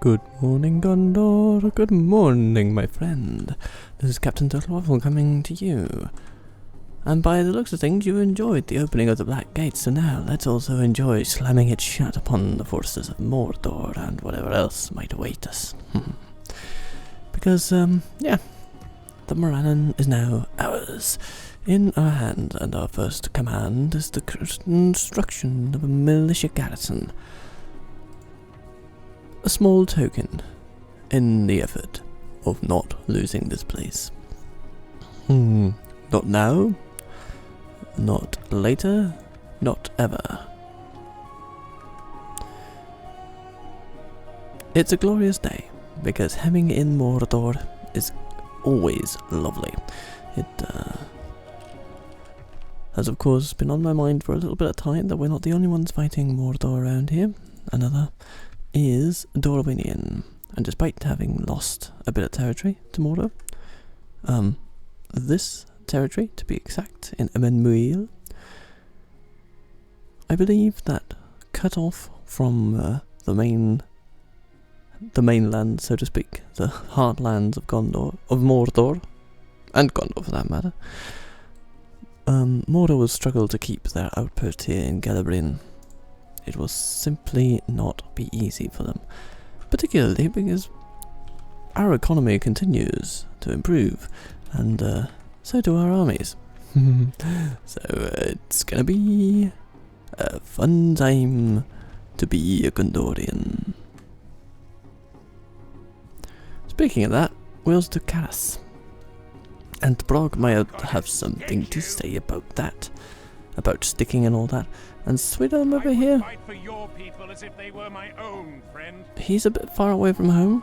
Good morning, Gondor. Good morning, my friend. This is Captain Waffle coming to you. And by the looks of things, you enjoyed the opening of the Black Gate, so now let's also enjoy slamming it shut upon the forces of Mordor and whatever else might await us. Because, yeah, the Morannon is now ours, in our hands, and our first command is the construction of a militia garrison. A small token in the effort of not losing this place. Not now, not later, not ever. It's a glorious day, because hemming in Mordor is always lovely. It has of course been on my mind for a little bit of time that we're not the only ones fighting Mordor around here. Another is Dorwinion, and despite having lost a bit of territory to Mordor, this territory, to be exact, in Emenmuil, I believe that cut off from the mainland, so to speak, the heartlands of Mordor, and Gondor for that matter, Mordor will struggle to keep their outpost here in Gelebrin. It will simply not be easy for them, particularly because our economy continues to improve, and so do our armies. So it's gonna be a fun time to be a Gondorian. Speaking of that, we also do Karas, and Brog might have something to say about that, about sticking and all that. And Sweetum over here, he's a bit far away from home,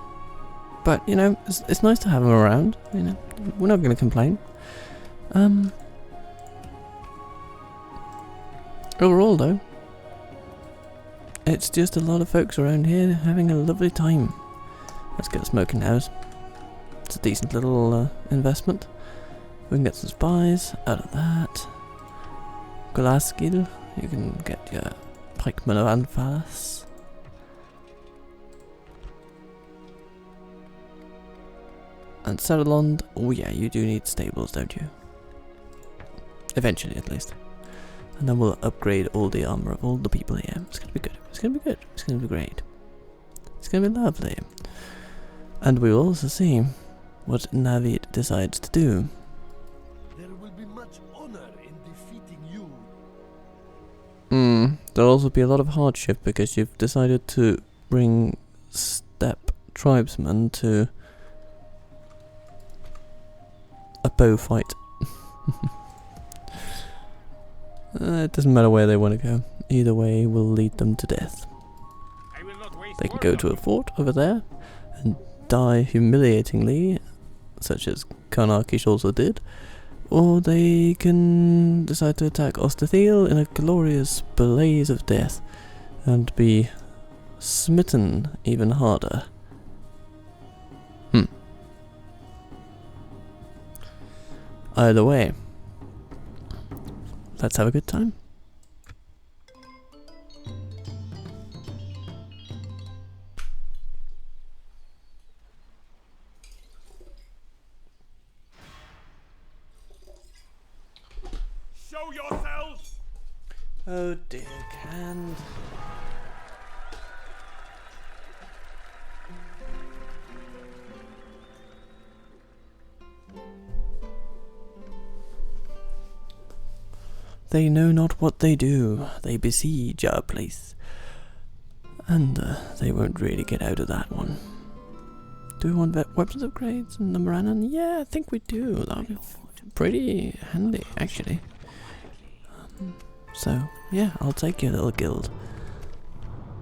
but you know, it's nice to have him around. You know, we're not going to complain. Overall though, it's just a lot of folks around here having a lovely time. Let's get a smoking house. It's a decent little investment. We can get some spies out of that. Glasskill, you can get your pikemen of Anfalas. And Saralond, oh yeah, you do need stables, don't you? Eventually, at least. And then we'll upgrade all the armor of all the people here. It's gonna be good. It's gonna be good. It's gonna be great. It's gonna be lovely. And we will also see what Navid decides to do. There will be much honor in defeating you. There'll also be a lot of hardship because you've decided to bring steppe tribesmen to a bow fight. It doesn't matter where they want to go. Either way will lead them to death. They can go to a fort over there and die humiliatingly, such as Karnakish also did, or they can decide to attack Osterthiel in a glorious blaze of death and be smitten even harder. Either way, let's have a good time. Show yourselves! Oh dear, canned. They know not what they do. They besiege our place. And they won't really get out of that one. Do we want weapons upgrades in the Morannon? Yeah, I think we do. That'll be pretty handy, actually. So, yeah, I'll take your little guild.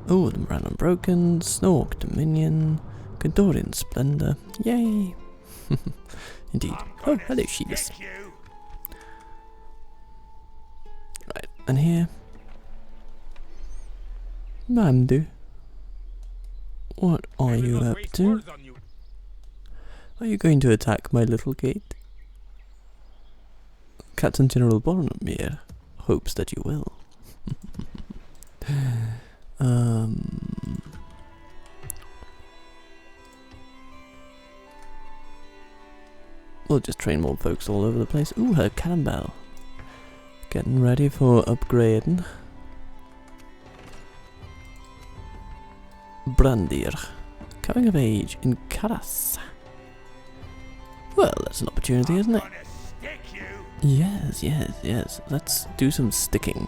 Oh, the Morannon Broken, Snork Dominion, Gondorian Splendor. Yay! Indeed. Oh, hello, Sheebus. Right, and here, Mandu, what are you up to? Are you going to attack my little gate? Captain General Boromir hopes that you will. we'll just train more folks all over the place. Ooh, her cannonball. Getting ready for upgrading. Brandir. Coming of age in Karas. Well, that's an opportunity, isn't it? Yes. Let's do some sticking.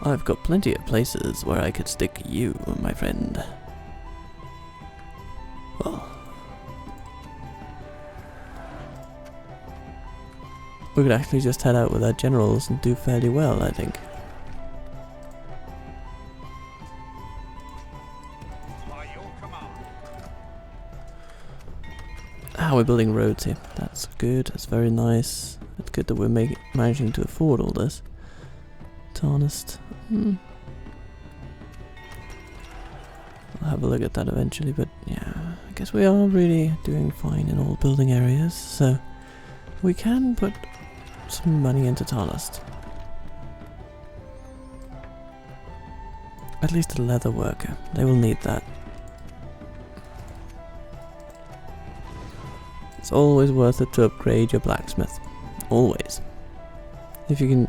I've got plenty of places where I could stick you, my friend. Well, we could actually just head out with our generals and do fairly well, I think. We're building roads here. That's good. That's very nice. It's good that we're managing to afford all this. Tarnist. I'll have a look at that eventually, but yeah, I guess we are really doing fine in all building areas, so we can put some money into Tarnist. At least a leather worker. They will need that. It's always worth it to upgrade your blacksmith. Always. If you can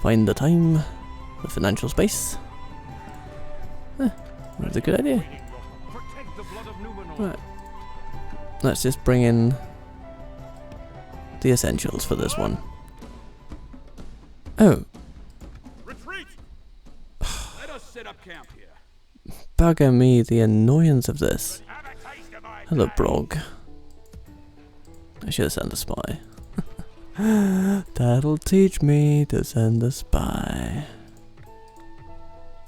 find the time, the financial space. That's a good idea. Right. Let's just bring in the essentials for this one. Oh. Retreat! Let us set up camp here. Bugger me, the annoyance of this. Hello, Brog. I should have sent a spy. That'll teach me to send a spy.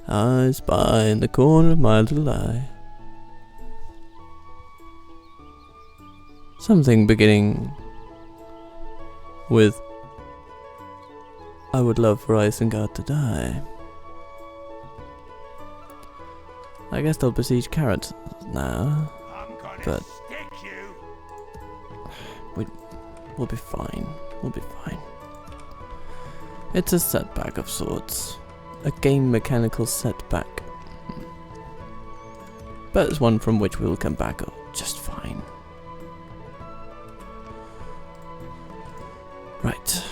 I spy in the corner of my little eye. Something beginning with I would love for Isengard to die. I guess they'll besiege Carrot now, but we'll be fine. We'll be fine. It's a setback of sorts. A game mechanical setback. But it's one from which we will come back just fine. Right.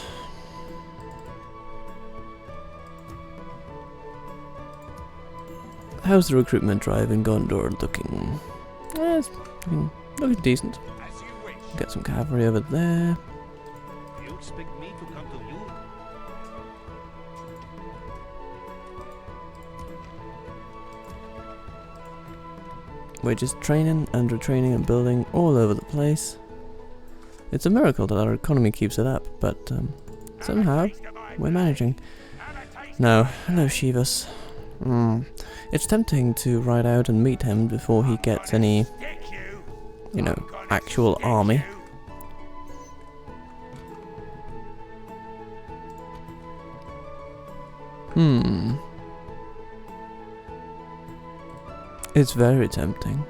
How's the recruitment drive in Gondor looking? It's looking decent. Get some cavalry over there. You expect me to come to you? We're just training and retraining and building all over the place. It's a miracle that our economy keeps it up, but somehow we're managing. Now, hello Shivas. It's tempting to ride out and meet him before he gets any, you know, actual army. It's very tempting.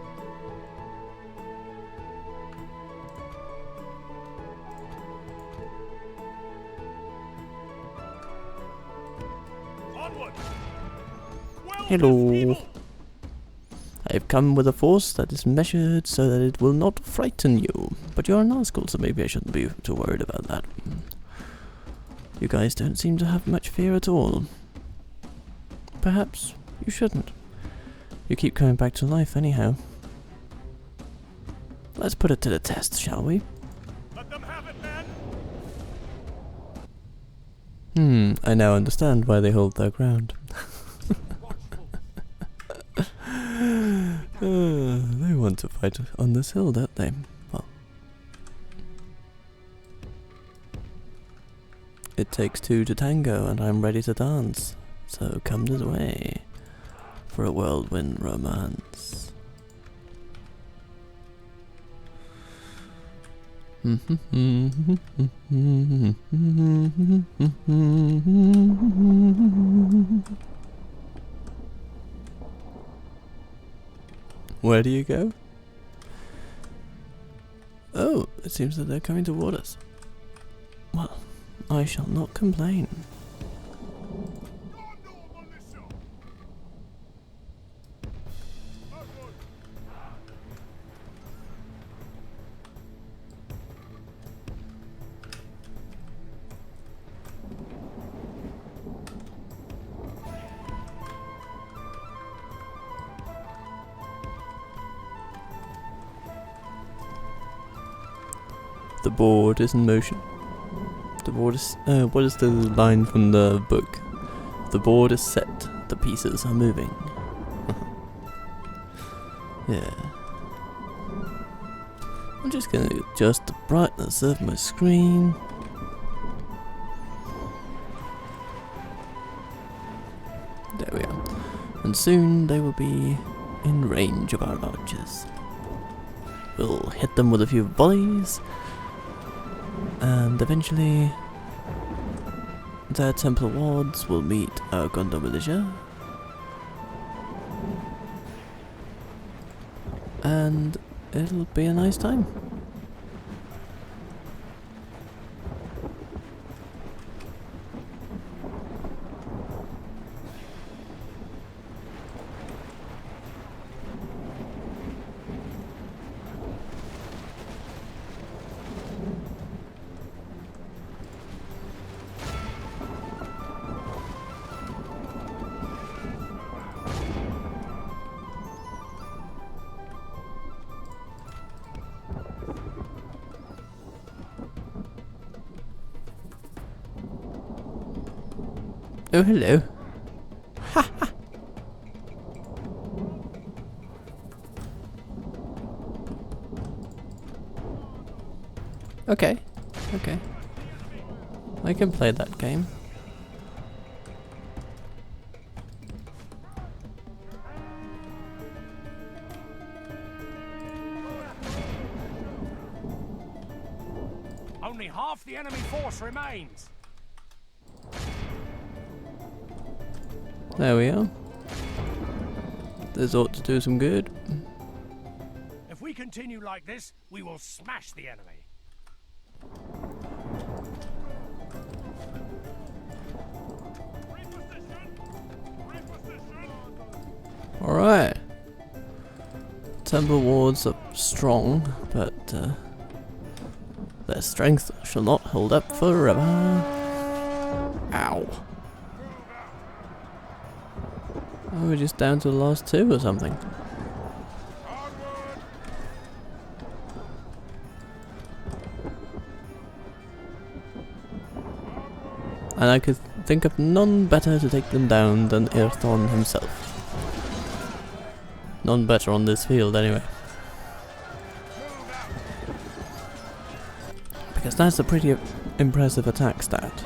Hello. I've come with a force that is measured so that it will not frighten you. But you're an Nazgul, so maybe I shouldn't be too worried about that. You guys don't seem to have much fear at all. Perhaps you shouldn't. You keep coming back to life anyhow. Let's put it to the test, shall we? Let them have it, men! I now understand why they hold their ground. They want to fight on this hill, don't they? Well, it takes two to tango, and I'm ready to dance. So come this way for a whirlwind romance. Where do you go? Oh, it seems that they're coming toward us. Well, I shall not complain. The board is in motion. The board is... what is the line from the book? The board is set. The pieces are moving. Yeah. I'm just gonna adjust the brightness of my screen. There we are. And soon they will be in range of our archers. We'll hit them with a few volleys, and eventually their Templar wards will meet our Gondor militia. And it'll be a nice time. Oh, hello. Ha ha. Okay. Okay. I can play that game. Only half the enemy force remains. There we are. This ought to do some good. If we continue like this, we will smash the enemy. Alright. Temple wards are strong, but their strength shall not hold up forever. Ow. Oh, we're just down to the last two or something. And I could think of none better to take them down than Elrond himself. None better on this field anyway. Because that's a pretty impressive attack stat.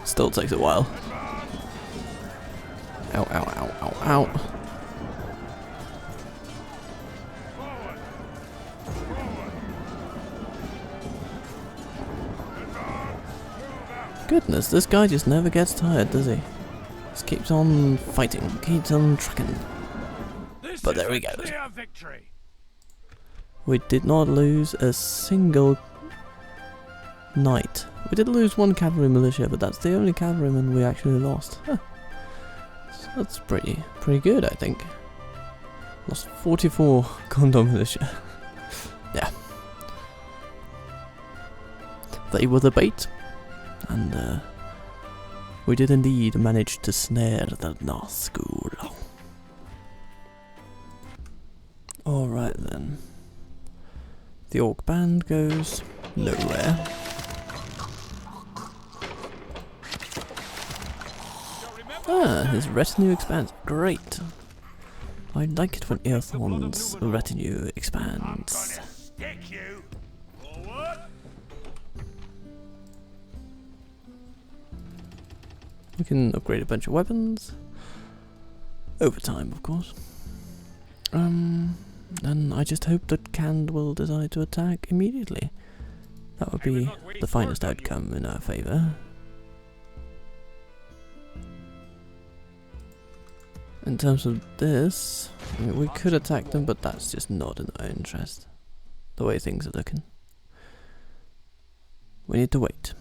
Still takes a while. Ow, ow, ow, ow, ow. Goodness, this guy just never gets tired, does he? Just keeps on fighting, keeps on trucking. But there we go. We did not lose a single knight. We did lose one cavalry militia, but that's the only cavalryman we actually lost. Huh. So that's pretty good, I think. Lost 44 Gondor militia. Yeah. They were the bait, and we did indeed manage to snare the Nazgul. Alright then. The orc band goes nowhere. Ah, his retinue expands. Great. I like it when Elrond's retinue expands. We can upgrade a bunch of weapons. Over time, of course. And I just hope that Cand will decide to attack immediately. That would be the finest outcome in our favour. In terms of this, I mean, we could attack them, but that's just not in our interest. The way things are looking. We need to wait.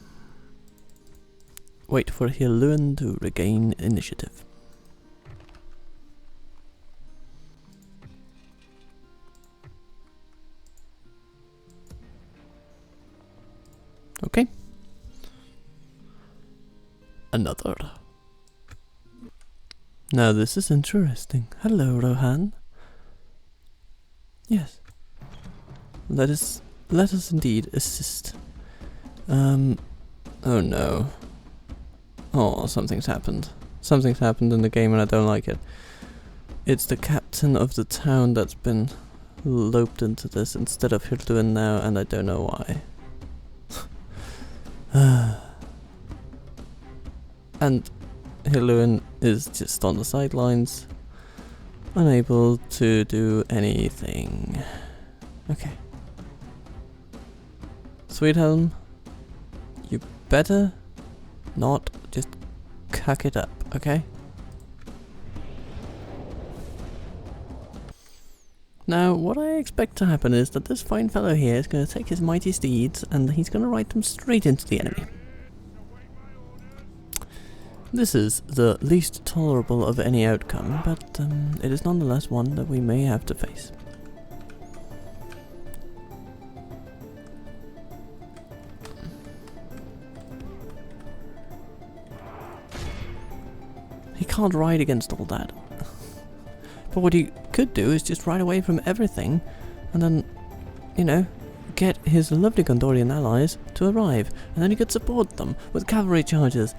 Wait for Hirluin to regain initiative. Okay. Another. Now this is interesting. Hello, Rohan. Yes. Let us indeed assist. Oh no. Oh, something's happened. Something's happened in the game and I don't like it. It's the captain of the town that's been loped into this instead of Hirluin now, and I don't know why. And Hirluin is just on the sidelines, unable to do anything. Okay. Sweethelm, you better not just cuck it up, okay? Now, what I expect to happen is that this fine fellow here is going to take his mighty steeds and he's going to ride them straight into the enemy. This is the least tolerable of any outcome, but it is nonetheless one that we may have to face. He can't ride against all that. But what he could do is just ride away from everything and then, you know, get his lovely Gondorian allies to arrive, and then he could support them with cavalry charges.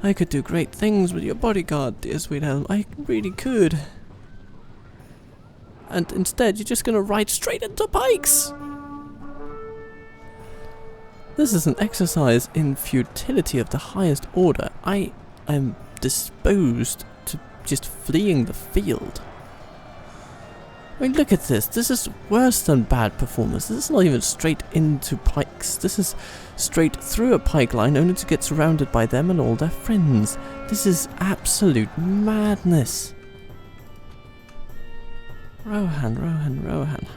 I could do great things with your bodyguard, dear Sweethelm. I really could. And instead, you're just gonna ride straight into pikes! This is an exercise in futility of the highest order. I am disposed to just fleeing the field. I mean, look at this. This is worse than bad performance. This is not even straight into pikes. This is straight through a pike line only to get surrounded by them and all their friends. This is absolute madness. Rohan,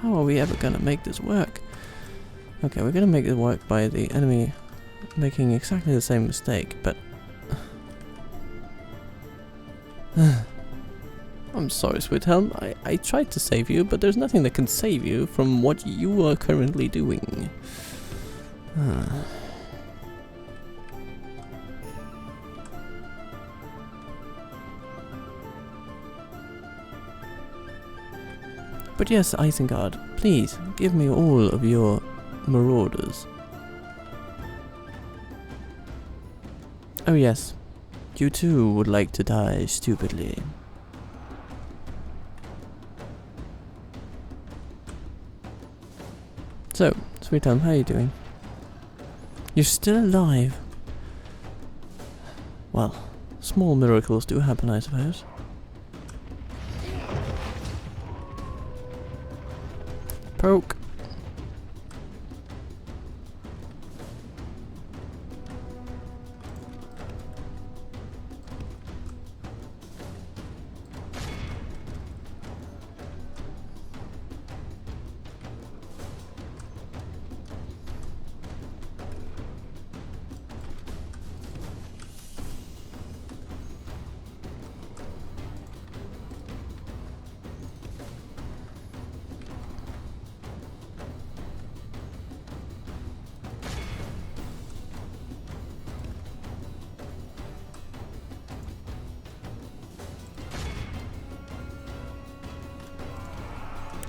how are we ever gonna make this work? Okay, we're gonna make it work by the enemy making exactly the same mistake, but... I'm sorry, Sweethelm. I tried to save you, but there's nothing that can save you from what you are currently doing. But yes, Isengard, please give me all of your marauders. Oh yes, you too would like to die stupidly. So, Sweethelm, how are you doing? You're still alive. Well, small miracles do happen, I suppose. Poke.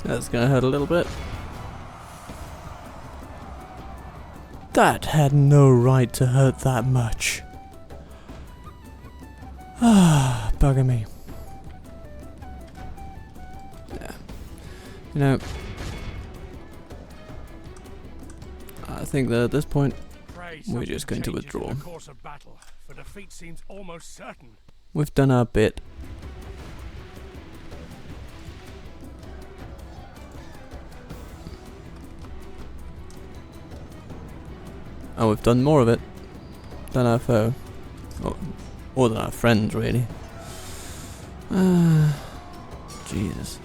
That's gonna hurt a little bit. That had no right to hurt that much. Ah, bugger me. Yeah. You know, I think that at this point, we're just going to withdraw. For defeat seems almost certain. We've done our bit. And we've done more of it than our foe. Or than our friends, really. Jesus.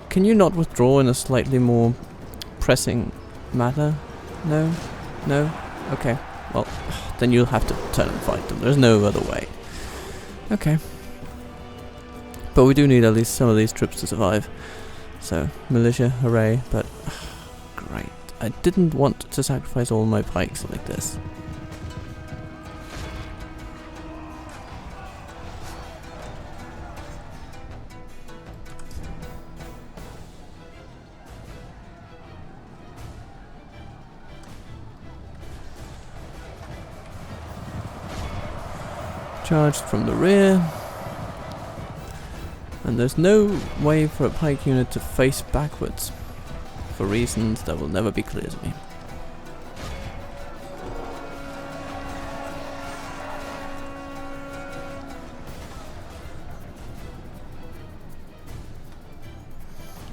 Can you not withdraw in a slightly more pressing matter? No? No? Okay. Well, then you'll have to turn and fight them. There's no other way. Okay. But we do need at least some of these troops to survive. So, militia, hooray, but great. I didn't want to sacrifice all my pikes like this. charged from the rear. And there's no way for a pike unit to face backwards, for reasons that will never be clear to me.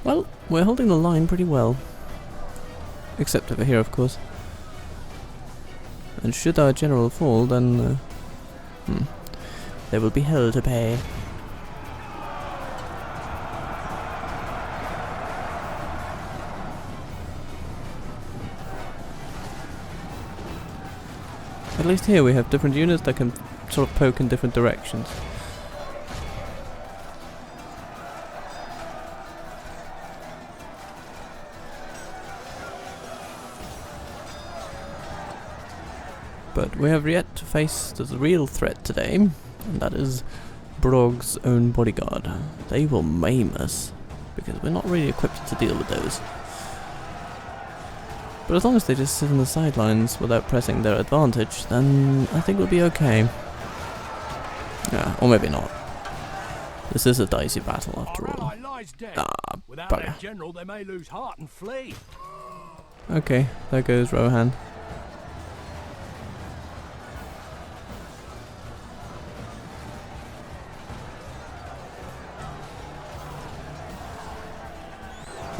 Well, we're holding the line pretty well. Except over here, of course. And should our general fall, then there will be hell to pay. At least here we have different units that can sort of poke in different directions. But we have yet to face the real threat today, and that is Brog's own bodyguard. They will maim us, because we're not really equipped to deal with those. But as long as they just sit on the sidelines without pressing their advantage, then I think we'll be okay. Yeah, or maybe not. This is a dicey battle after all. Ah, Without their bugger. general, they may lose heart and flee. Okay, there goes Rohan.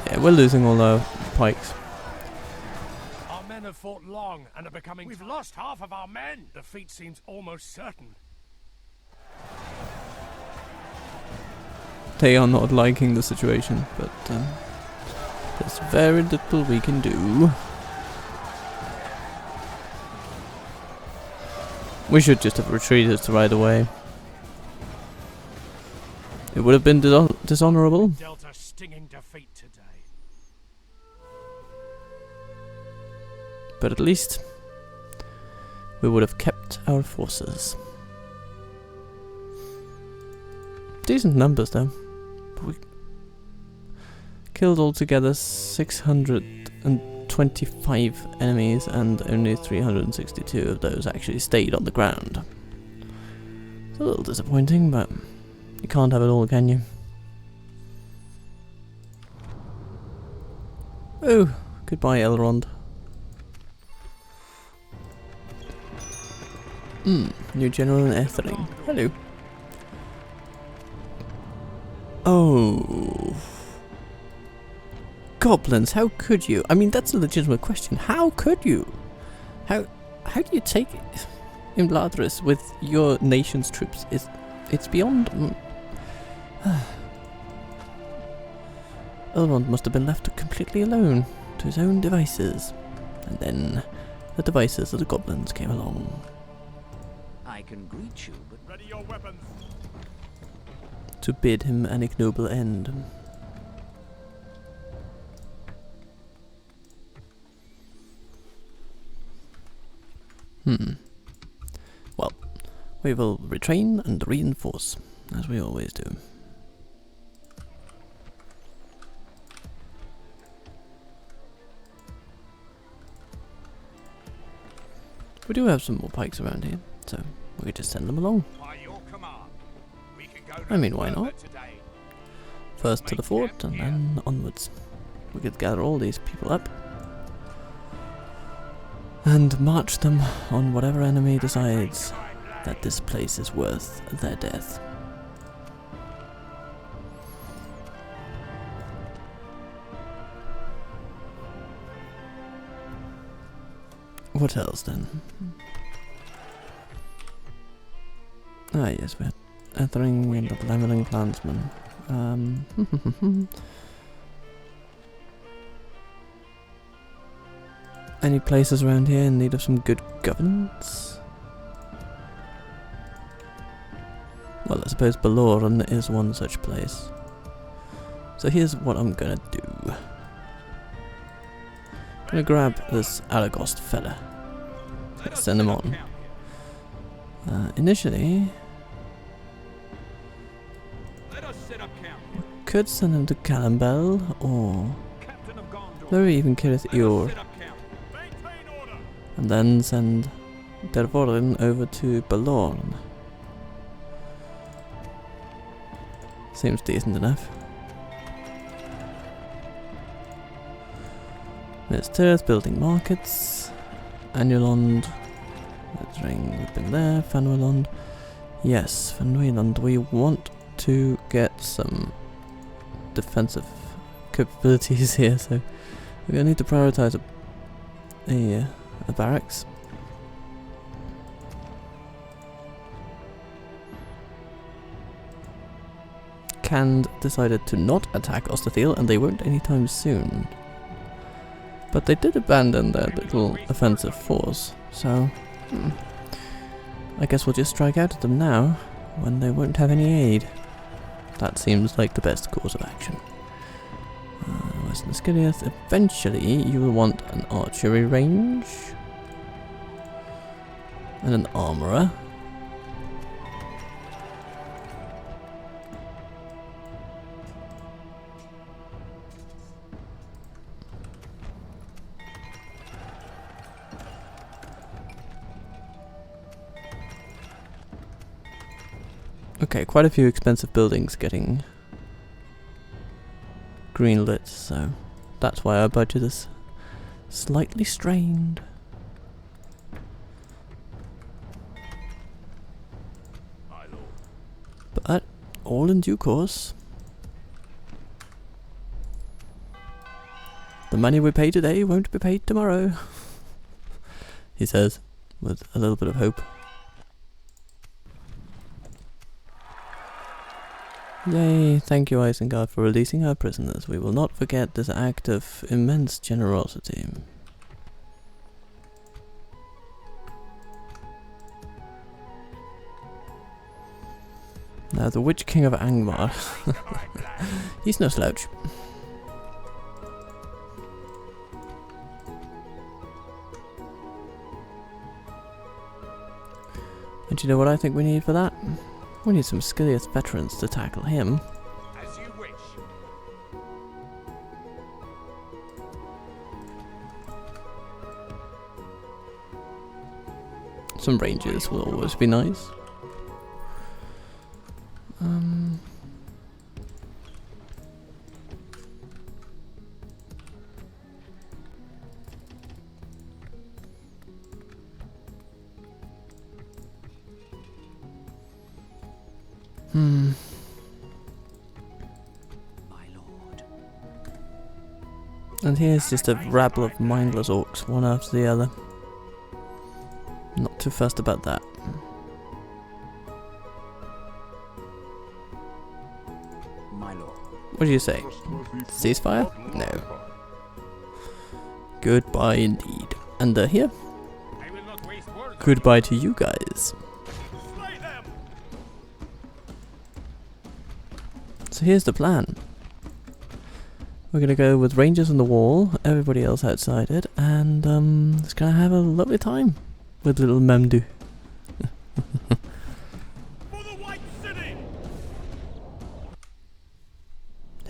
Yeah, we're losing all our pikes. Our men have fought long and are becoming. We've lost half of our men. Defeat seems almost certain. They are not liking the situation, but there's very little we can do. We should just have retreated right away. It would have been dishonorable. Dealt a stinging defeat today. But at least we would have kept our forces. Decent numbers though. We killed altogether 625 enemies, and only 362 of those actually stayed on the ground. It's a little disappointing, but you can't have it all, can you? Oh, goodbye Elrond. New General in Ethering. Hello. Oh. Goblins, how could you? I mean, that's a legitimate question. How could you? How do you take Imladris with your nation's troops? It's beyond... Elrond must have been left completely alone to his own devices. And then the devices of the goblins came along. I can greet you, but Ready your weapons. To bid him an ignoble end. Well, we will retrain and reinforce, as we always do. We do have some more pikes around here, so we could just send them along. By your command, we can go I mean, why further not? today. First to the fort and then onwards. We could gather all these people up and march them on whatever enemy decides that this place is worth their death. What else then? Ah yes, we had Ethering and the Leveling Clansman. Any places around here in need of some good governance? Well, I suppose Baloran is one such place. So here's what I'm gonna do. I'm gonna grab this Aragost fella. Let's send him on. Initially, Let us set up camp. could send him to Calambel, or Captain of Gondor. maybe even Kirith Let us Yor, set up camp. Maintain order. and then send Dervorin over to Balorn. Seems decent enough. There's Tirith building markets. Anulond. Let's ring. We've been there. Fanuelond. Yes, Fanuelond. We want to get some defensive capabilities here, so we're gonna need to prioritize a barracks. Cand decided to not attack Osterthiel, and they won't anytime soon. But they did abandon their little offensive force, so I guess we'll just strike out at them now, when they won't have any aid. That seems like the best course of action. Western Skiliath, eventually you will want an archery range, and an armourer. Okay, quite a few expensive buildings getting greenlit, so that's why our budget is slightly strained. But all in due course. The money we pay today won't be paid tomorrow, he says, with a little bit of hope. Yay, thank you Isengard for releasing our prisoners. We will not forget this act of immense generosity. Now the Witch King of Angmar. He's no slouch. And do you know what I think we need for that? We need some Skiliath veterans to tackle him. As you wish. Some rangers will always be nice. My lord. And here's just a rabble of mindless orcs, one after the other. Not too fussed about that. My lord. What do you say? Ceasefire? No. Goodbye indeed. And here? I will not waste words. Goodbye to you guys. Slay them. So here's the plan. We're gonna go with rangers on the wall, everybody else outside it, and just gonna have a lovely time with little Mamdu. For the White City.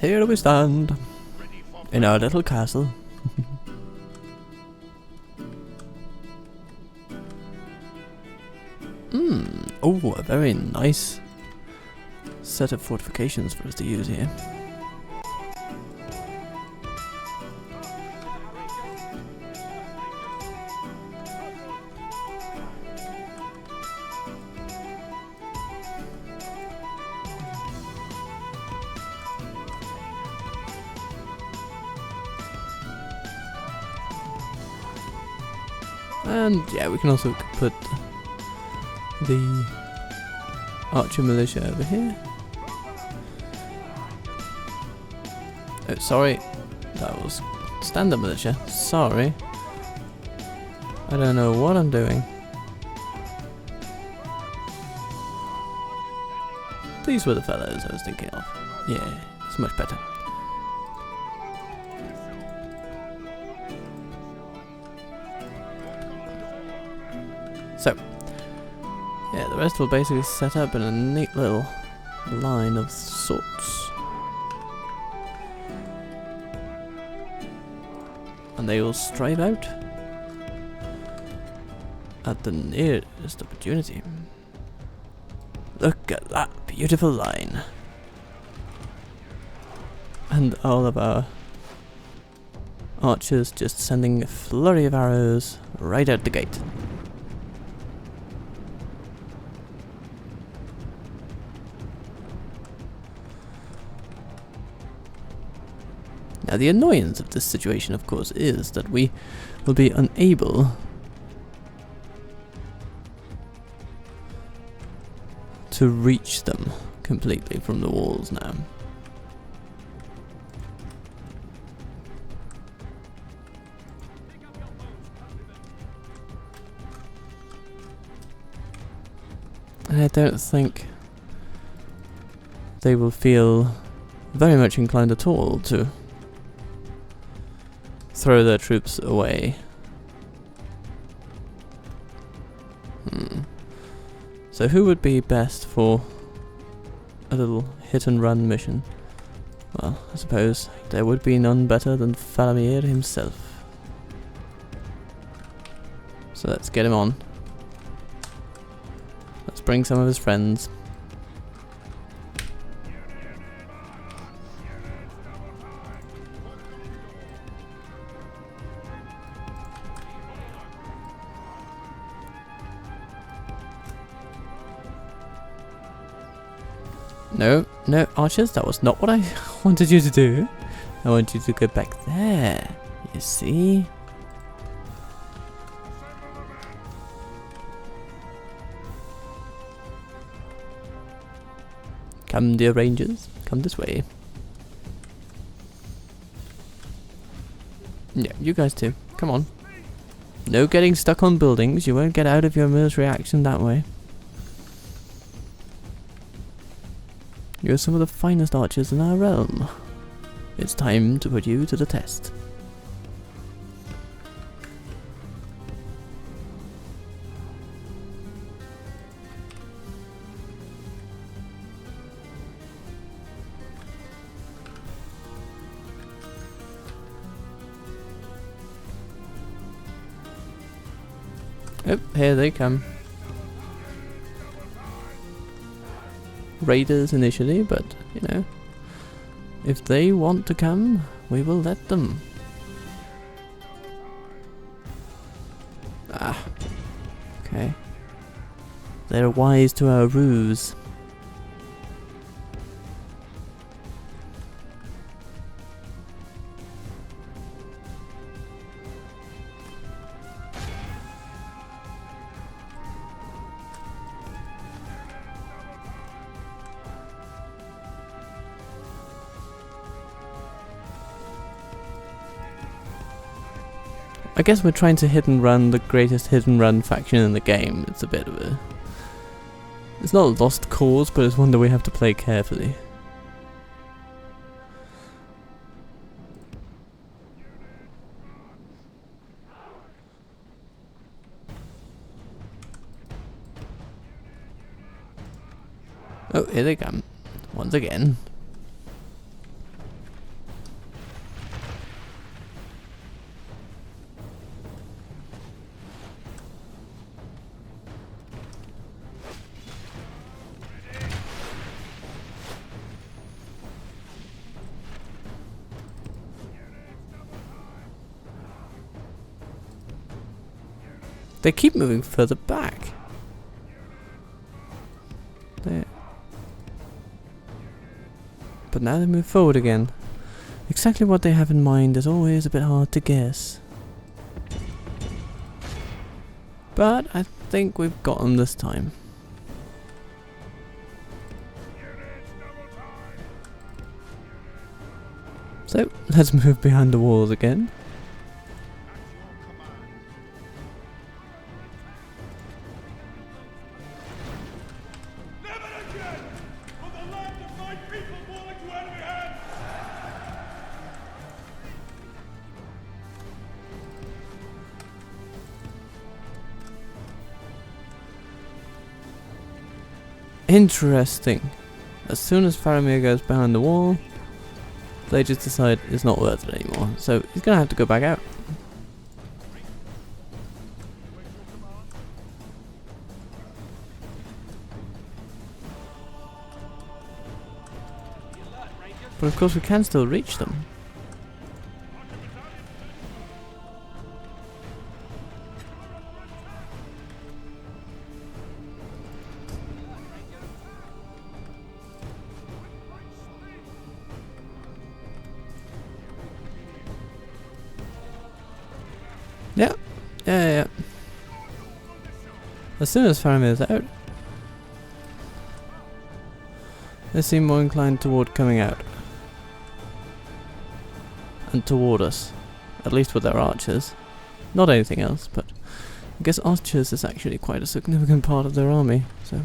Here we stand, Ready for in our little castle. Oh, a very nice set of fortifications for us to use here. And yeah, we can also put the archer militia over here. Oh, sorry, that was standard militia. Sorry, I don't know what I'm doing. These were the fellows I was thinking of. Yeah, it's much better. So, yeah, the rest will basically set up in a neat little line of sorts. And they will strive out at the nearest opportunity. Look at that beautiful line. And all of our archers just sending a flurry of arrows right out the gate. Now the annoyance of this situation, of course, is that we will be unable to reach them completely from the walls now. And I don't think they will feel very much inclined at all to throw their troops away. So who would be best for a little hit and run mission? Well, I suppose there would be none better than Faramir himself. So let's get him on. Let's bring some of his friends. No, no, archers, that was not what I wanted you to do. I want you to go back there, you see? Come, dear rangers, come this way. Yeah, you guys too, come on. No getting stuck on buildings, you won't get out of your military action that way. You're some of the finest archers in our realm. It's time to put you to the test. Oh, here they come. Raiders initially, but you know, if they want to come, we will let them. Ah, okay. They're wise to our ruse. I guess we're trying to hit and run the greatest hit and run faction in the game. It's a bit of a... It's not a lost cause, but it's one that we have to play carefully. Oh, here they come. Once again. They keep moving further back. But now they move forward again. Exactly what they have in mind is always a bit hard to guess. But I think we've got them this time. So, let's move behind the walls again. Interesting. As soon as Faramir goes behind the wall, they just decide it's not worth it anymore. So he's gonna have to go back out. But of course we can still reach them. Yeah. Yeah. As soon as Faramir's out, they seem more inclined toward coming out. And toward us. At least with their archers. Not anything else, but I guess archers is actually quite a significant part of their army, so...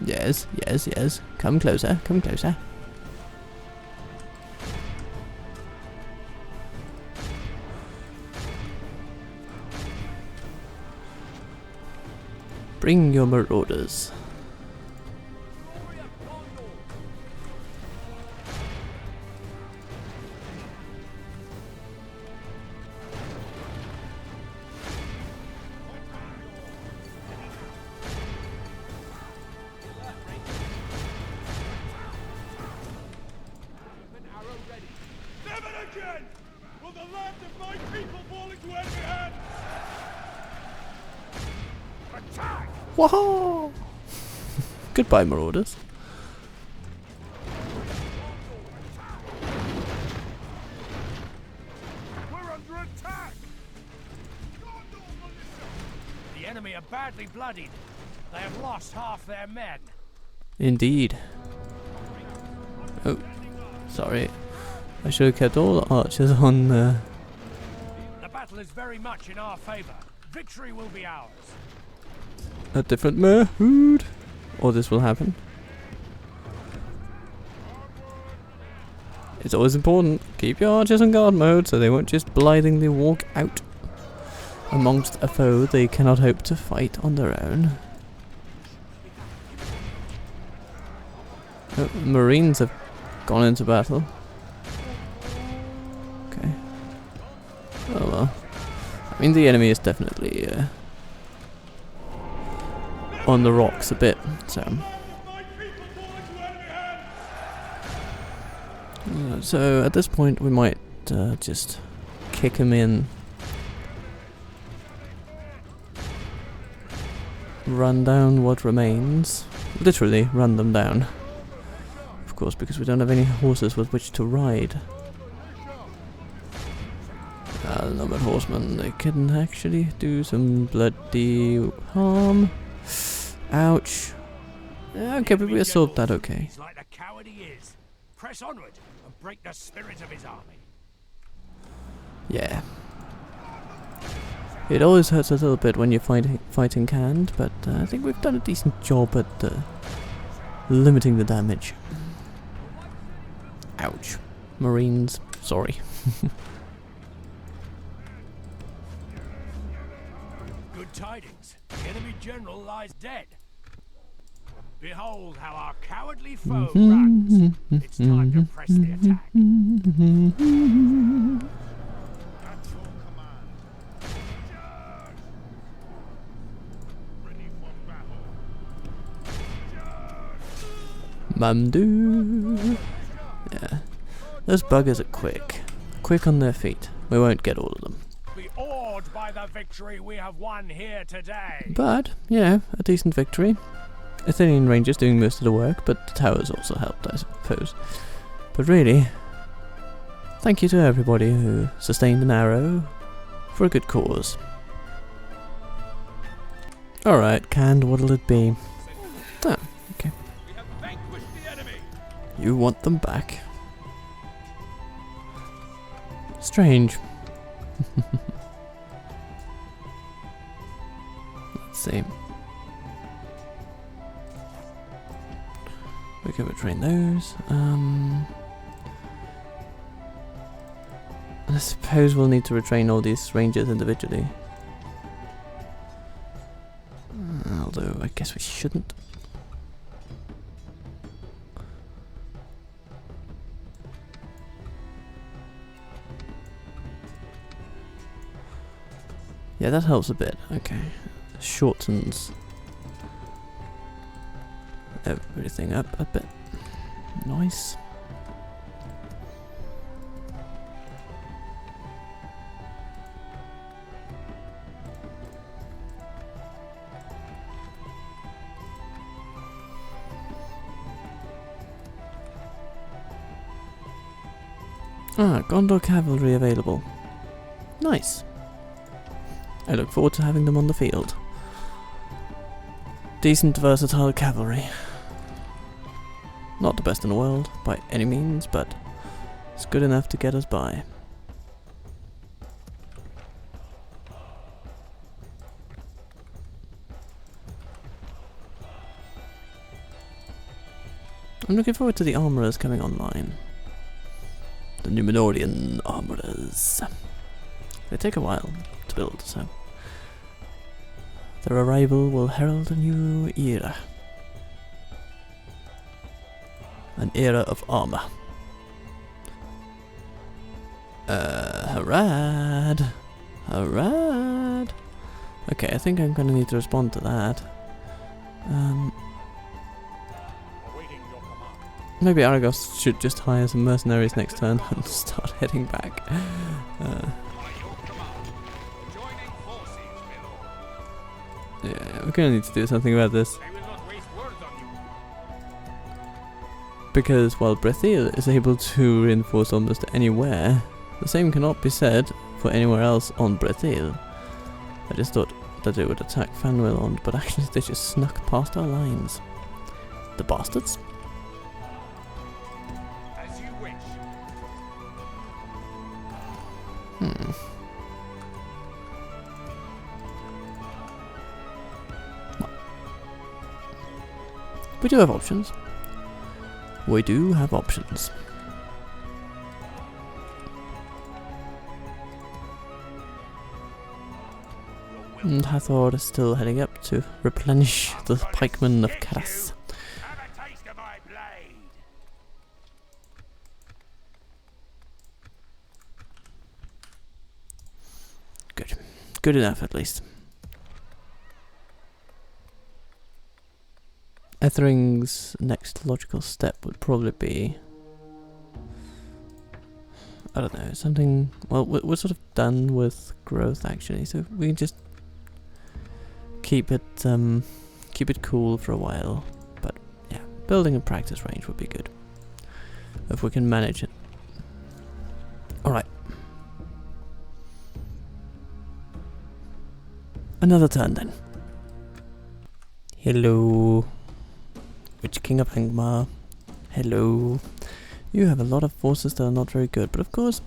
Yes. Come closer, come closer. Bring your marauders. Never again will the land of my people fall into enemy hands! Attack! Whoa! Goodbye, marauders. We're under attack! The enemy are badly bloodied. They have lost half their men. Indeed. Oh, sorry. I should have kept all the archers on there. The battle is very much in our favor. Victory will be ours. A different mood. Or this will happen. It's always important. Keep your archers on guard mode so they won't just blithely walk out amongst a foe they cannot hope to fight on their own. Oh, Marines have gone into battle. Okay. Oh well. I mean, the enemy is definitely on the rocks a bit, so. So at this point we might just kick him in. Run down what remains. Literally run them down. Of course, because we don't have any horses with which to ride. The numbered horsemen, they can actually do some bloody harm. Ouch. Okay, but we solved that okay. He's like the coward he is. Press onward and break the spirit of his army. Yeah. It always hurts a little bit when you're fighting canned, but I think we've done a decent job at limiting the damage. Ouch. Marines, sorry. Good tidings. The enemy general lies dead. Behold how our cowardly foe runs. It's time to press the attack. At your command. Ready for battle. Mamdoo. Yeah. Those buggers are quick. Quick on their feet. We won't get all of them. Be awed by the victory we have won here today. But, you know, a decent victory. Athenian Rangers doing most of the work, but the towers also helped, I suppose. But really, thank you to everybody who sustained an arrow for a good cause. Alright, canned, what'll it be? Oh, okay. We have vanquished the enemy. You want them back. Strange. Let's see. We can retrain those. I suppose we'll need to retrain all these rangers individually. Although I guess we shouldn't. Yeah, that helps a bit. Okay. Shortens everything up a bit. Nice. Ah, Gondor cavalry available. Nice. I look forward to having them on the field. Decent, versatile cavalry. Not the best in the world, by any means, but it's good enough to get us by. I'm looking forward to the armourers coming online. The Numenorian armourers. They take a while to build, so their arrival will herald a new era. An era of armour. Harad! Harad! Okay, I think I'm gonna need to respond to that. Maybe Argos should just hire some mercenaries next turn and start heading back. Yeah, we're gonna need to do something about this. Because while Brethil is able to reinforce almost anywhere, the same cannot be said for anywhere else on Brethil. I just thought that it would attack Fanwilond, but actually they just snuck past our lines. The bastards. We do have options. We do have options. And Hathor is still heading up to replenish the pikemen of Karas. Good. Good enough, at least. Ethering's next logical step would probably be, I don't know, something. Well, we're sort of done with growth actually, so we can just keep it cool for a while. But yeah, building a practice range would be good if we can manage it. All right. Another turn then. Hello. Witch King of Angmar. Hello. You have a lot of forces that are not very good, but of course,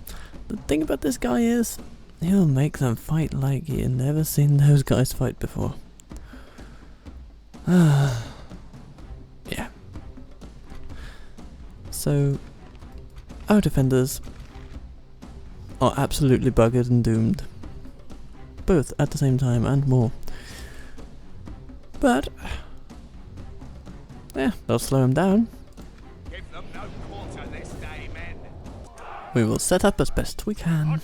the thing about this guy is, he'll make them fight like you've never seen those guys fight before. Yeah. So, our defenders are absolutely buggered and doomed. Both at the same time and more. But yeah, they'll slow him down. Give them no quarter this day, men. We will set up as best we can.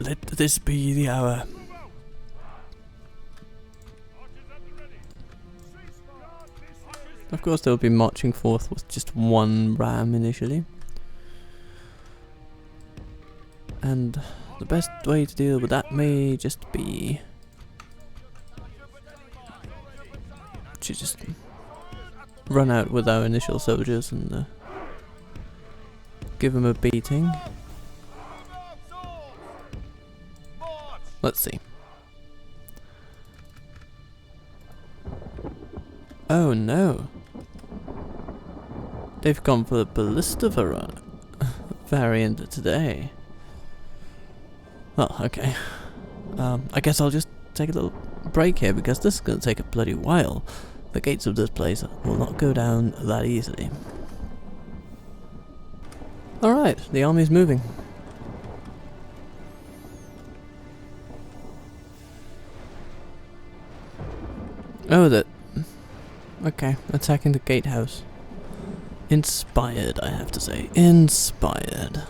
Let this be the hour. Of course, they'll be marching forth with just one ram initially. And the best way to deal with that may just be to just run out with our initial soldiers and give them a beating. Let's see. Oh no. They've gone for the ballista variant today. Oh, okay. I guess I'll just take a little break here because this is going to take a bloody while. The gates of this place will not go down that easily. Alright, the army's moving. Oh, that. Okay, attacking the gatehouse. Inspired, I have to say. Inspired.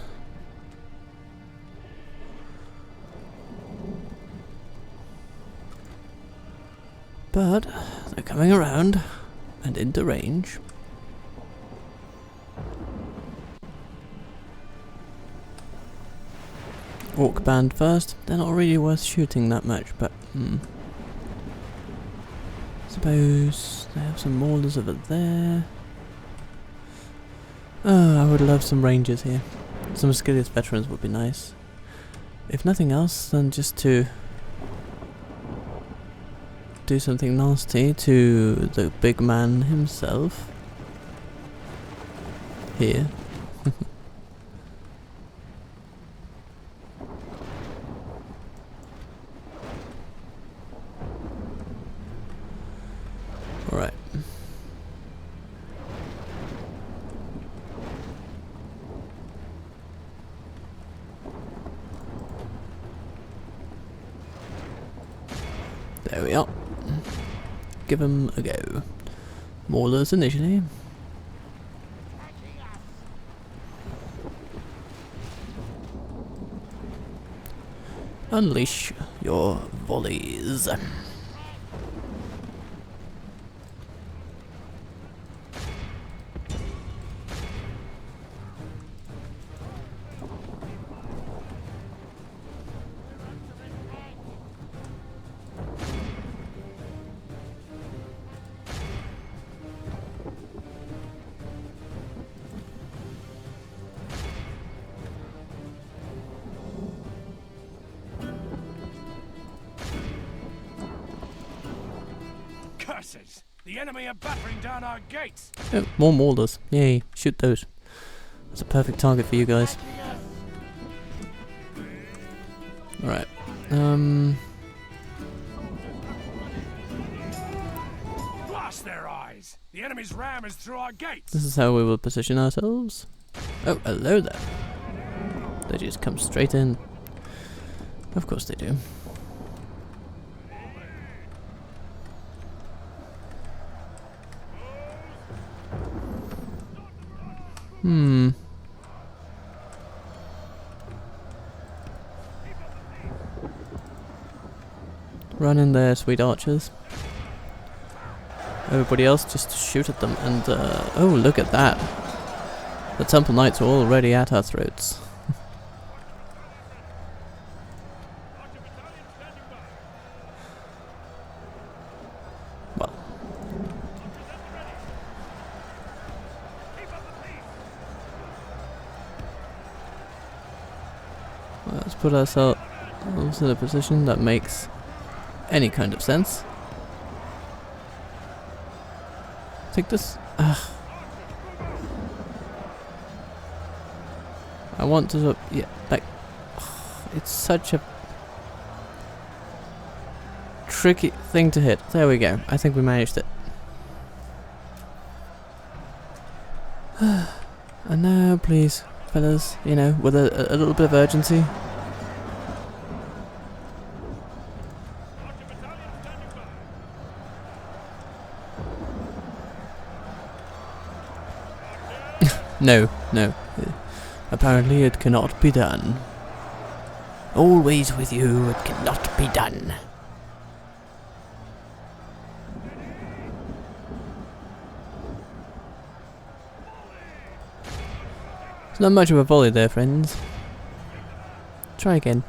But they're coming around and into range. Orc band first. They're not really worth shooting that much, but suppose they have some maulers over there. Oh, I would love some rangers here. Some skilliest veterans would be nice. If nothing else, then just to do something nasty to the big man himself. Here. Alright. There we are. Give him a go. Maulers initially. Unleash your volleys. Curses! The enemy are battering down our gates! Oh, more maulers. Yay, shoot those. That's a perfect target for you guys. Alright. Blast their eyes! The enemy's ram is through our gates! This is how we will position ourselves. Oh, hello there. They just come straight in. Of course they do. Run in there, sweet archers. Everybody else just shoot at them and oh, look at that. The Temple Knights are already at our throats. Well. Let's put ourselves in a position that makes any kind of sense. Take this. I want to. Yeah, like. It's such a tricky thing to hit. There we go. I think we managed it. And now, please, fellas, you know, with a little bit of urgency. No, no. Apparently it cannot be done. Always with you, it cannot be done. It's not much of a volley there, friends. Try again.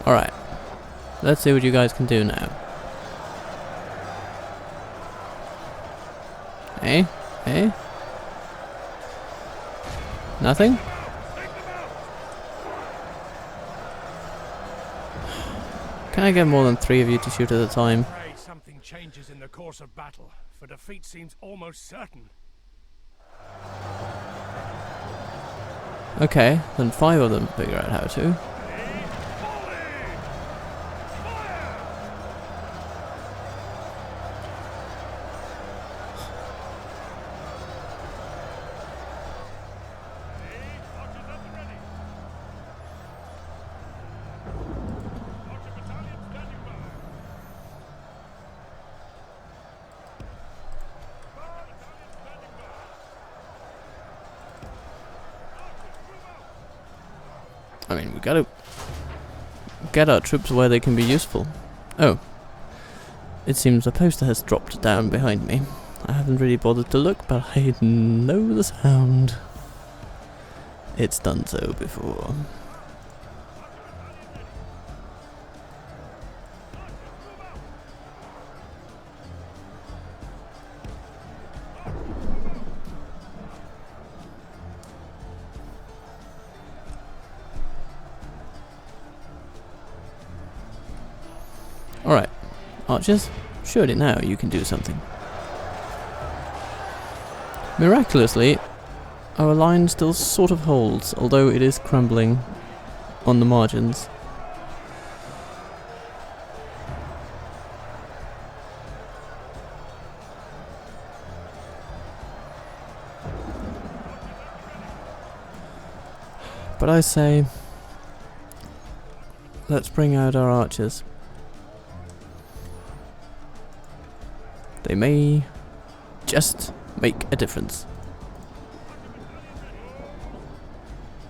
Alright, let's see what you guys can do now. Eh? Eh? Nothing? Can I get more than 3 of you to shoot at a time? Something changes in the course of battle, for defeat seems almost certain. Okay, then 5 of them figure out how to. I mean, we gotta get our troops where they can be useful. Oh. It seems a poster has dropped down behind me. I haven't really bothered to look, but I know the sound. It's done so before. Alright, archers, surely now you can do something. Miraculously, our line still sort of holds, although it is crumbling on the margins. But I say, let's bring out our archers. They may just make a difference.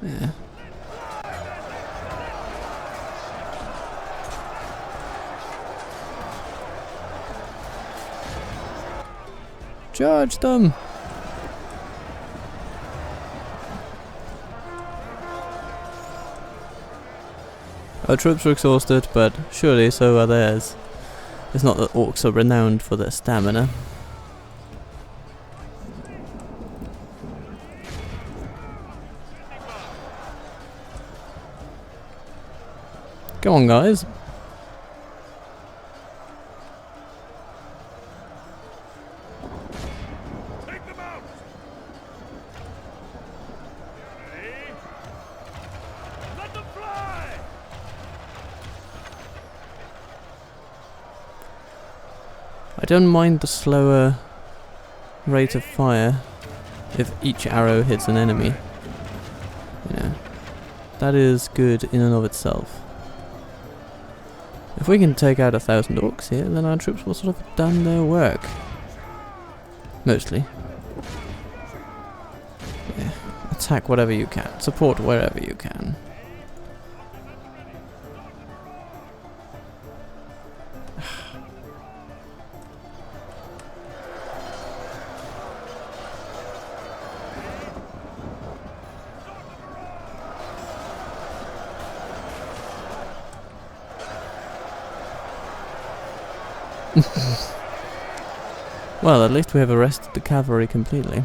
Yeah. Charge them! Our troops are exhausted, but surely so are theirs. It's not that orcs are renowned for their stamina. Come on, guys. Take them out! Ready? Let them fly! I don't mind the slower rate of fire if each arrow hits an enemy. You know, that is good in and of itself. If we can take out 1,000 orcs here, then our troops will sort of have done their work. Mostly. Yeah. Attack whatever you can. Support wherever you can. Well, at least we have arrested the cavalry completely.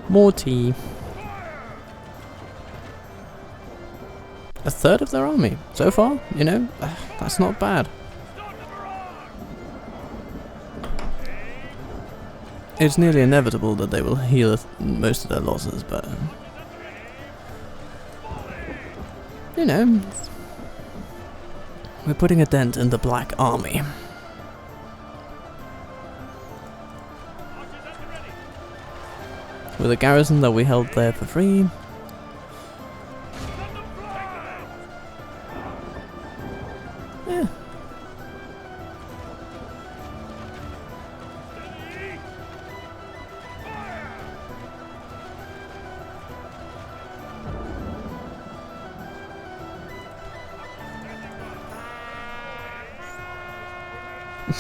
More tea. A third of their army so far, you know, that's not bad. It's nearly inevitable that they will heal most of their losses, but you know, we're putting a dent in the Black Army. With a garrison that we held there for free. Yeah.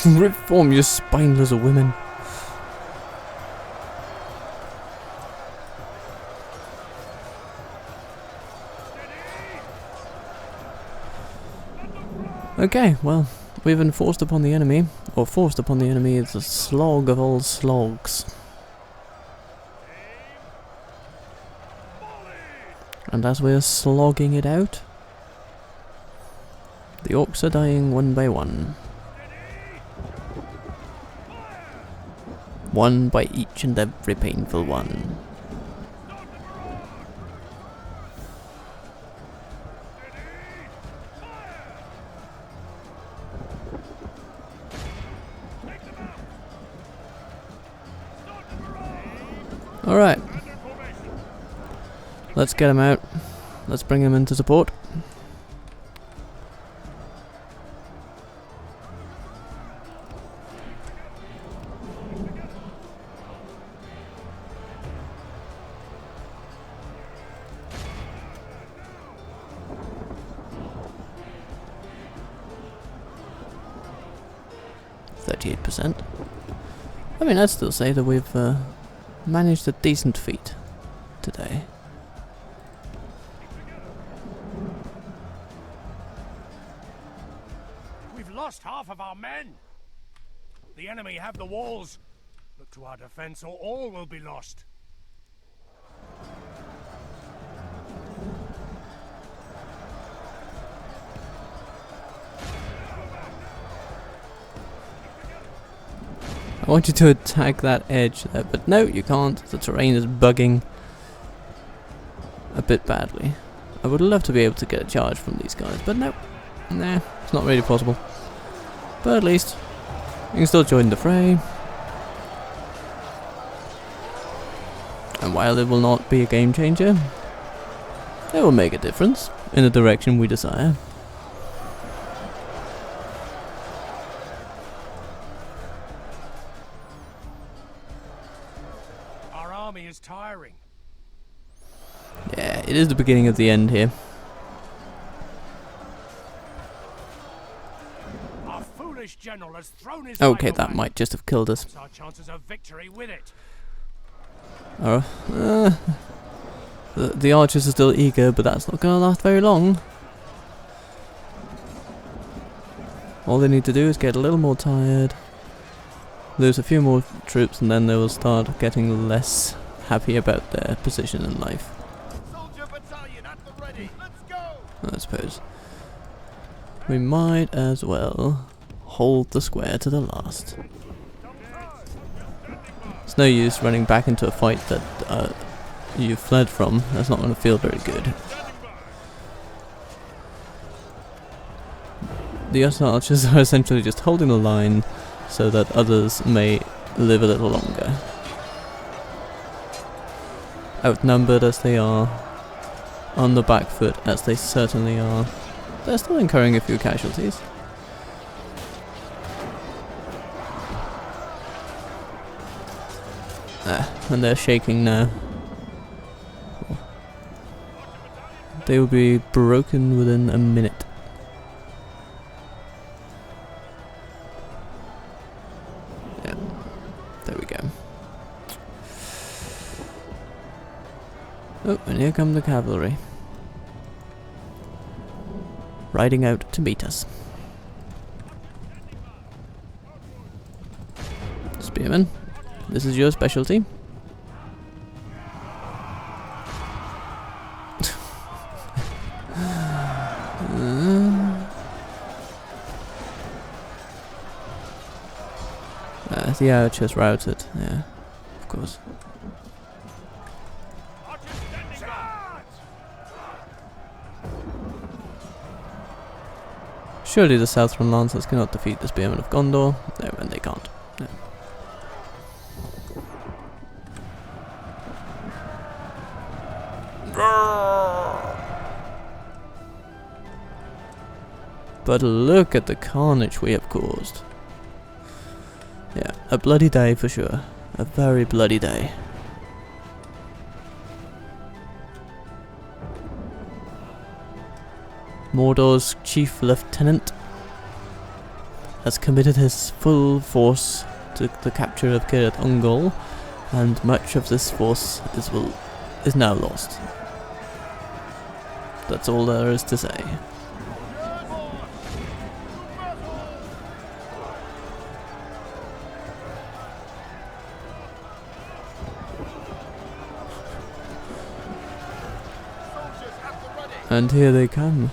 Reform, you spineless women. Okay, well, we've enforced upon the enemy, or forced upon the enemy, the slog of all slogs. And as we're slogging it out, the orcs are dying one by one. One by each and every painful one. Alright. Let's get him out. Let's bring him into support. I mean, I'd still say that we've managed a decent feat today. We've lost half of our men. The enemy have the walls. Look to our defense or all will be lost. I want you to attack that edge there, but no, you can't. The terrain is bugging a bit badly. I would love to be able to get a charge from these guys, but no. Nah, it's not really possible. But at least, you can still join the fray. And while it will not be a game changer, it will make a difference in the direction we desire. Is tiring. Yeah, it is the beginning of the end here. Our foolish general has thrown his Okay, life that away. might just have killed us. Our chances of victory with it. The archers are still eager, but that's not going to last very long. All they need to do is get a little more tired, lose a few more troops, and then they will start getting less happy about their position in life. Soldier battalion at the ready. Let's go. I suppose. We might as well hold the square to the last. It's no use running back into a fight that you fled from. That's not going to feel very good. The other archers are essentially just holding the line so that others may live a little longer. Outnumbered as they are, on the back foot as they certainly are, they're still incurring a few casualties. And they're shaking now. They will be broken within a minute. Yeah, there we go. Oh, and here come the cavalry. Riding out to meet us. Spearman, this is your specialty. The archers routed, yeah, of course. Surely the Southron Lancers cannot defeat the Spearmen of Gondor. No, and they can't. No. But look at the carnage we have caused. Yeah, a bloody day for sure. A very bloody day. Mordor's chief lieutenant has committed his full force to the capture of Cirith Ungol, and much of this force is now lost. That's all there is to say. And here they come.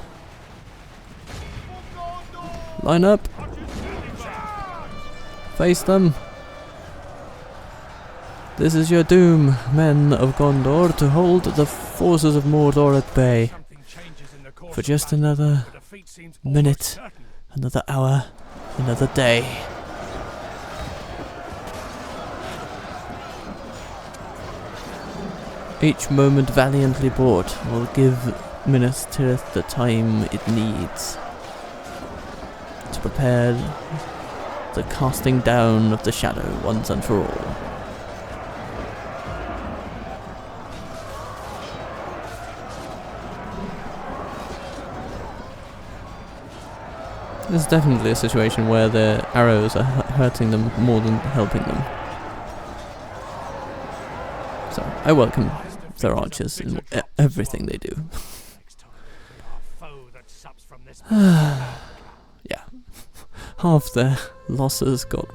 Line up. Face them. This is your doom, men of Gondor, to hold the forces of Mordor at bay. For just another minute, another hour, another day. Each moment valiantly bought will give Minas Tirith the time it needs to prepare the casting down of the shadow once and for all. This is definitely a situation where their arrows are hurting them more than helping them. So, I welcome their archers in everything they do. Yeah. Half their losses got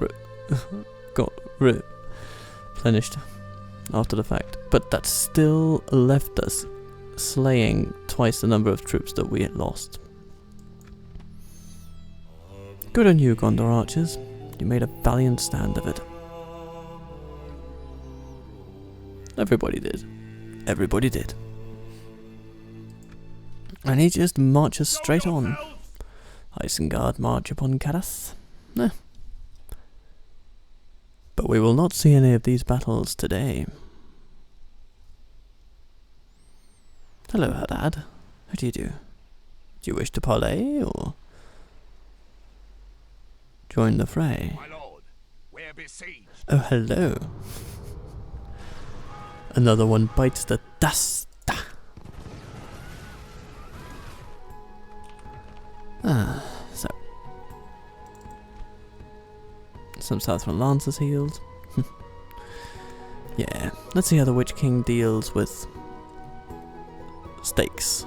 replenished after the fact. But that still left us slaying twice the number of troops that we had lost. Good on you, Gondor archers. You made a valiant stand of it. Everybody did. Everybody did. And he just marches straight on. Isengard march upon Carath. But we will not see any of these battles today. Hello, Hadad. How do you do? Do you wish to parley, or join the fray? My lord, we're besieged. Oh, hello. Another one bites the dust. So. Some Southron Lancers healed. Yeah, let's see how the Witch King deals with stakes.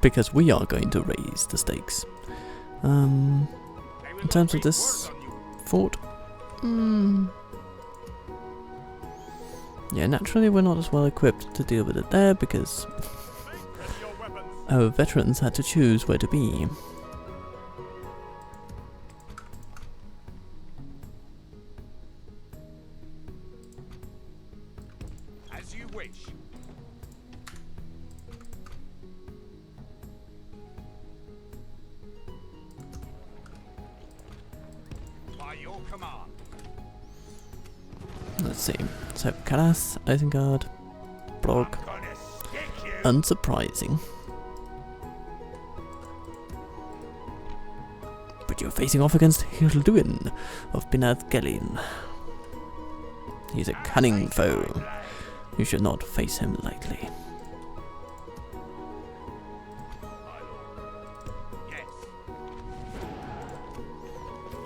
Because we are going to raise the stakes. In terms of this fort, yeah, naturally we're not as well equipped to deal with it there because our veterans had to choose where to be. As you wish. By your command. Let's see. So, Carath, Isengard, Brog. Unsurprising. But you're facing off against Hirluin of Binath Gelin. He's a cunning foe. You should not face him lightly. Yes.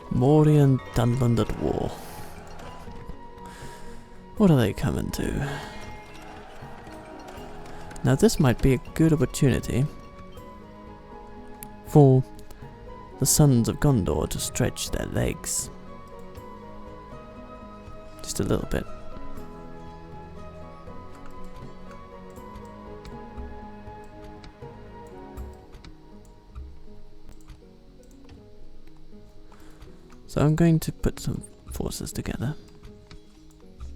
Mori and Dunland at war. What are they coming to? Now this might be a good opportunity for the sons of Gondor to stretch their legs. Just a little bit. So I'm going to put some forces together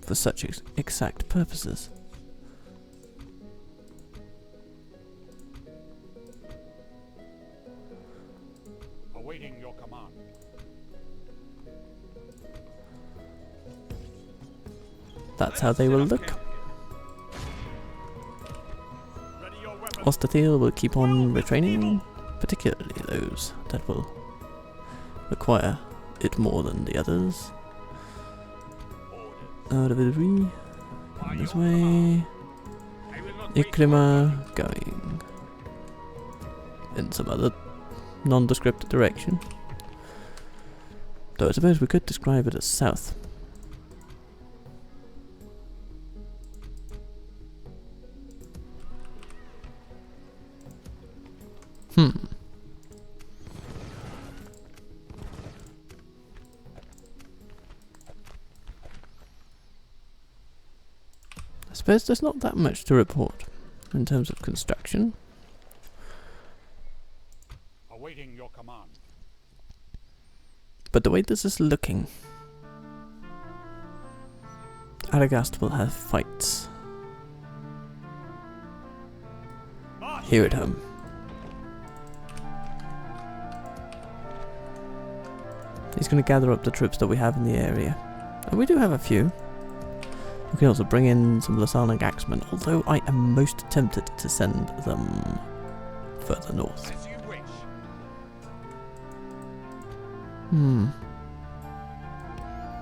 for such exact purposes. Awaiting your command. That's how they will look. Ready your weapons. Ostathiel will keep on retraining, particularly those that will require it more than the others. Out of the tree, this way. Ikrima going in some other nondescript direction. Though I suppose we could describe it as south. I suppose there's not that much to report in terms of construction. Awaiting your command. But the way this is looking, Aragast will have fights here at home. He's going to gather up the troops that we have in the area. And we do have a few. We can also bring in some Lasanic Axemen, although I am most tempted to send them further north. As you wish.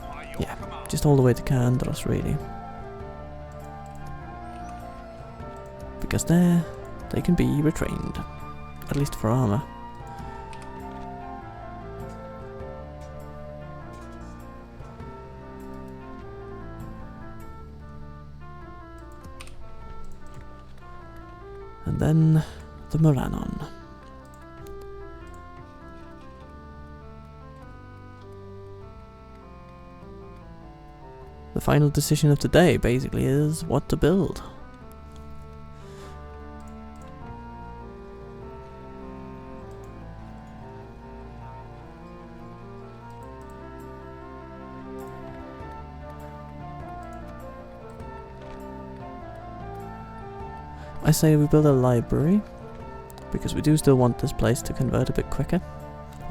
By your Yeah, command. just all the way to Kandros, really. Because there, they can be retrained. At least for armor. And then the Moranon. The final decision of today basically is what to build. I say we build a library, because we do still want this place to convert a bit quicker.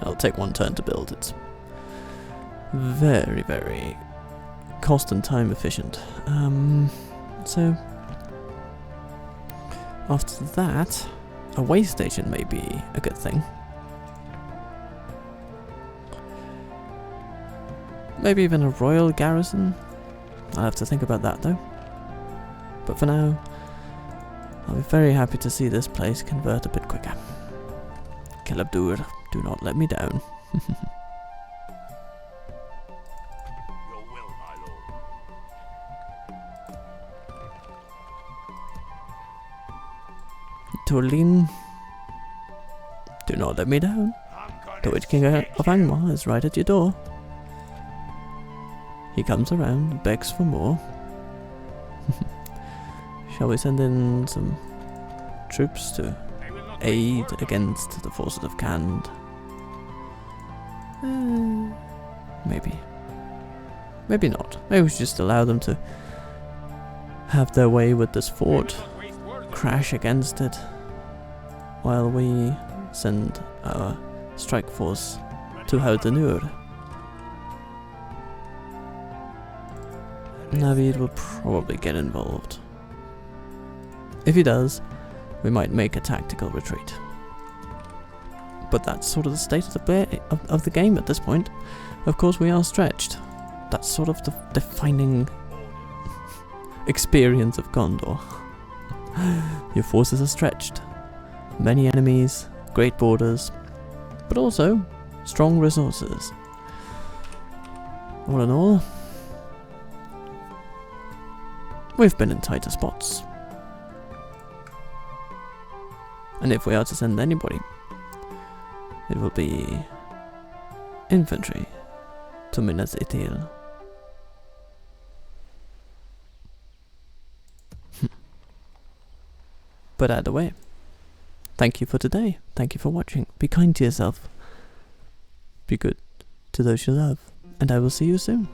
It'll take one turn to build, it's very, very cost and time efficient. So, after that, a way station may be a good thing. Maybe even a royal garrison. I'll have to think about that though. But for now, I'll be very happy to see this place convert a bit quicker. Kelabdur, do not let me down. Your will, my lord. Turlin, do not let me down. I'm gonna The Witch King of stick you. Angmar is right at your door. He comes around and begs for more. Shall we send in some troops to They will not aid wait for against the forces of Khand? Maybe. Maybe not. Maybe we should just allow them to have their way with this fort, They will not waste words. crash against it, while we send our strike force to Haudanur. Navid will probably get involved. If he does, we might make a tactical retreat. But that's sort of the state of the game at this point. Of course, we are stretched. That's sort of the defining experience of Gondor. Your forces are stretched. Many enemies, great borders, but also strong resources. All in all, we've been in tighter spots. And if we are to send anybody, it will be infantry to Minas Ithil. But either way, thank you for today. Thank you for watching. Be kind to yourself. Be good to those you love. And I will see you soon.